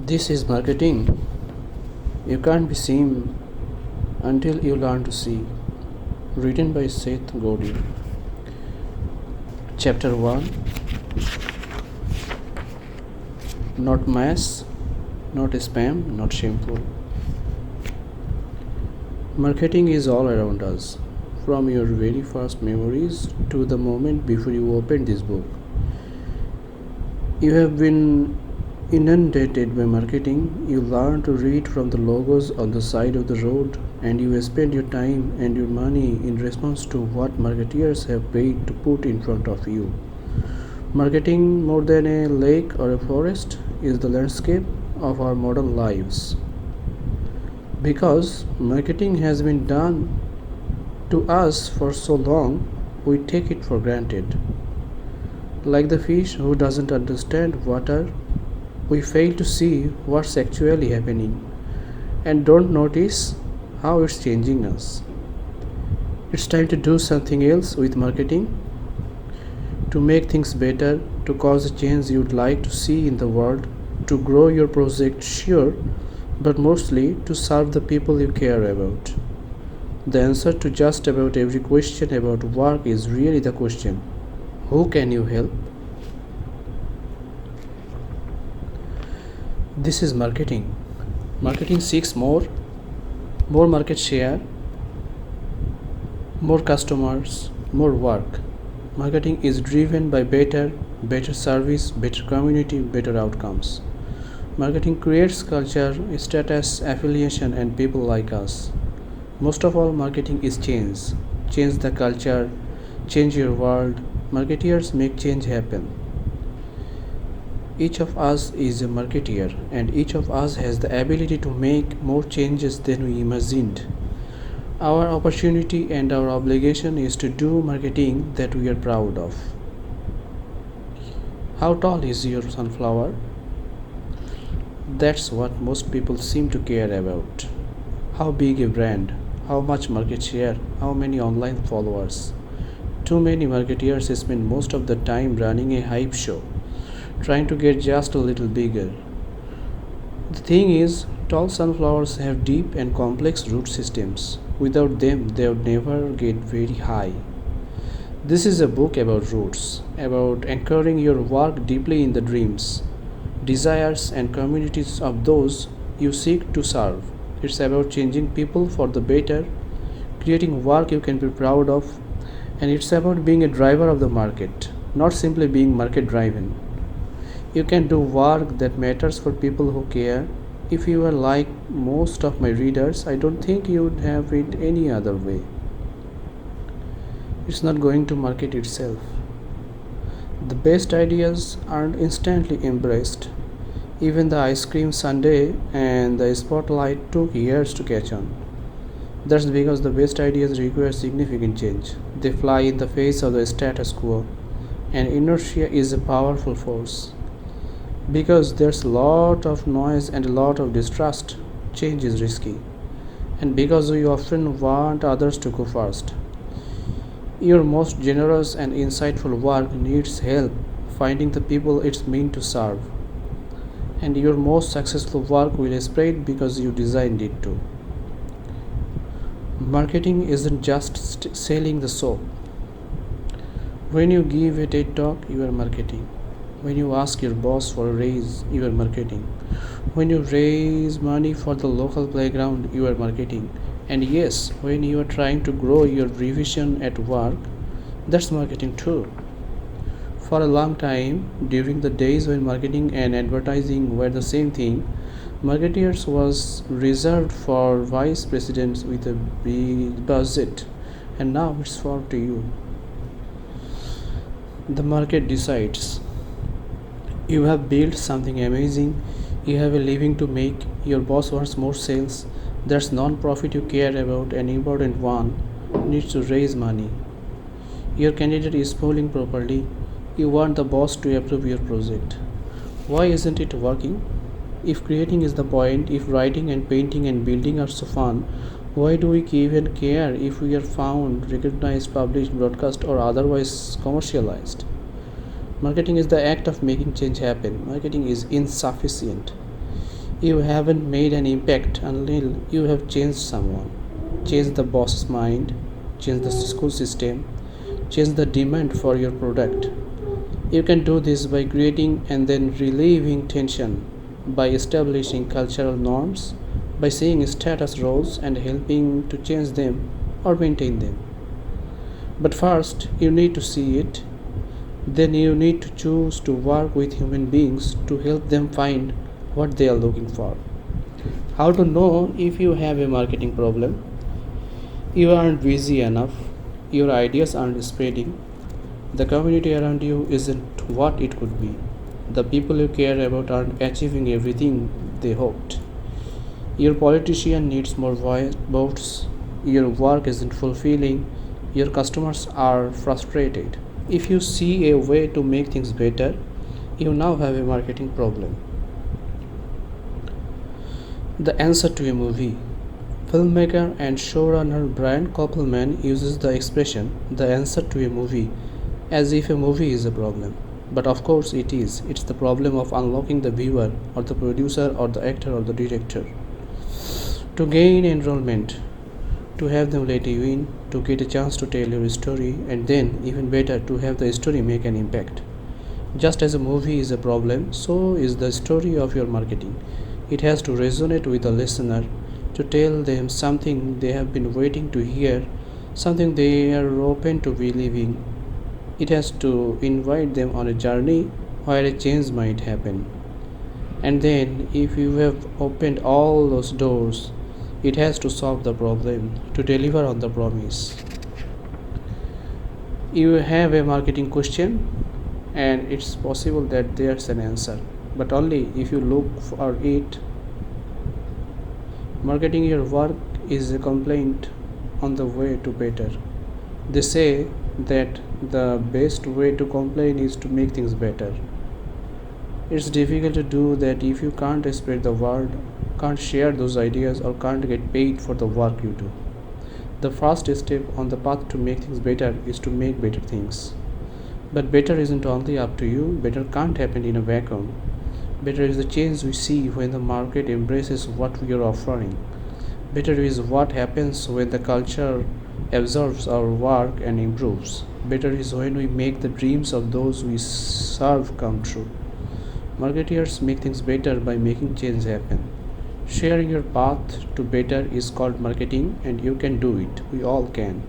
This is marketing. You can't be seen until you learn to see. Written by Seth Godin. Chapter 1. Not mass, not spam, not shameful. Marketing is all around us, from your very first memories to the moment before you open this book. You have been inundated by marketing. You learn to read from the logos on the side of the road, and you spend your time and your money in response to what marketeers have paid to put in front of you. Marketing, more than a lake or a forest, is the landscape of our modern lives. Because marketing has been done to us for so long, we take it for granted. Like the fish who doesn't understand water, we fail to see what's actually happening and don't notice how it's changing us. It's time to do something else with marketing, to make things better, to cause a change you'd like to see in the world, to grow your project, sure, but mostly to serve the people you care about. The answer to just about every question about work is really the question: who can you help? This is marketing. Marketing seeks more market share, more customers, more work. Marketing is driven by better service, better community, better outcomes. Marketing creates culture, status, affiliation, and people like us. Most of all, marketing is change. Change the culture, change your world. Marketeers make change happen. Each of us is a marketeer, and each of us has the ability to make more changes than we imagined. Our opportunity and our obligation is to do marketing that we are proud of. How tall is your sunflower? That's what most people seem to care about. How big a brand? How much market share? How many online followers? Too many marketeers spend most of the time running a hype show, trying to get just a little bigger. The thing is, tall sunflowers have deep and complex root systems. Without them, they would never get very high. This is a book about roots, about anchoring your work deeply in the dreams, desires, and communities of those you seek to serve. It's about changing people for the better, creating work you can be proud of, and it's about being a driver of the market, not simply being market driven. You can do work that matters for people who care. If you are like most of my readers, I don't think you would have it any other way. It's not going to market itself. The best ideas aren't instantly embraced. Even the ice cream sundae and the spotlight took years to catch on. That's because the best ideas require significant change. They fly in the face of the status quo, and inertia is a powerful force. Because there's a lot of noise and a lot of distrust, change is risky. And because we often want others to go first. Your most generous and insightful work needs help finding the people it's meant to serve. And your most successful work will spread because you designed it to. Marketing isn't just selling the soap. When you give a TED talk, you are marketing. When you ask your boss for a raise, you are marketing. When you raise money for the local playground, you are marketing. And yes, when you are trying to grow your revision at work, that's marketing too. For a long time, during the days when marketing and advertising were the same thing, marketeers was reserved for vice presidents with a big budget. And now it's for to you. The market decides. You have built something amazing, you have a living to make, your boss wants more sales, there's non-profit you care about, an important one needs to raise money. Your candidate is polling properly, you want the boss to approve your project. Why isn't it working? If creating is the point, if writing and painting and building are so fun, why do we even care if we are found, recognized, published, broadcast, or otherwise commercialized? Marketing is the act of making change happen. Marketing is insufficient. You haven't made an impact until you have changed someone, changed the boss's mind, changed the school system, changed the demand for your product. You can do this by creating and then relieving tension, by establishing cultural norms, by seeing status roles and helping to change them or maintain them. But first, you need to see it. Then you need to choose to work with human beings to help them find what they are looking for. How to know if you have a marketing problem? You aren't busy enough, your ideas aren't spreading, the community around you isn't what it could be, the people you care about aren't achieving everything they hoped. Your politician needs more votes, your work isn't fulfilling, your customers are frustrated. If you see a way to make things better, you now have a marketing problem. The answer to a movie. Filmmaker and showrunner Brian Koppelman uses the expression the answer to a movie as if a movie is a problem. But of course it is. It's the problem of unlocking the viewer or the producer or the actor or the director. To gain enrollment, to have them let you in, to get a chance to tell your story, and then, even better, to have the story make an impact. Just as a movie is a problem, so is the story of your marketing. It has to resonate with the listener, to tell them something they have been waiting to hear, something they are open to believing. It has to invite them on a journey where a change might happen. And then, if you have opened all those doors, it has to solve the problem, to deliver on the promise. You have a marketing question, and it's possible that there's an answer, but only if you look for it. Marketing your work is a complaint on the way to better. They say that the best way to complain is to make things better. It's difficult to do that if you can't spread the word, can't share those ideas, or can't get paid for the work you do. The first step on the path to make things better is to make better things. But better isn't only up to you, better can't happen in a vacuum. Better is the change we see when the market embraces what we are offering. Better is what happens when the culture absorbs our work and improves. Better is when we make the dreams of those we serve come true. Marketeers make things better by making change happen. Sharing your path to better is called marketing, and you can do it. We all can.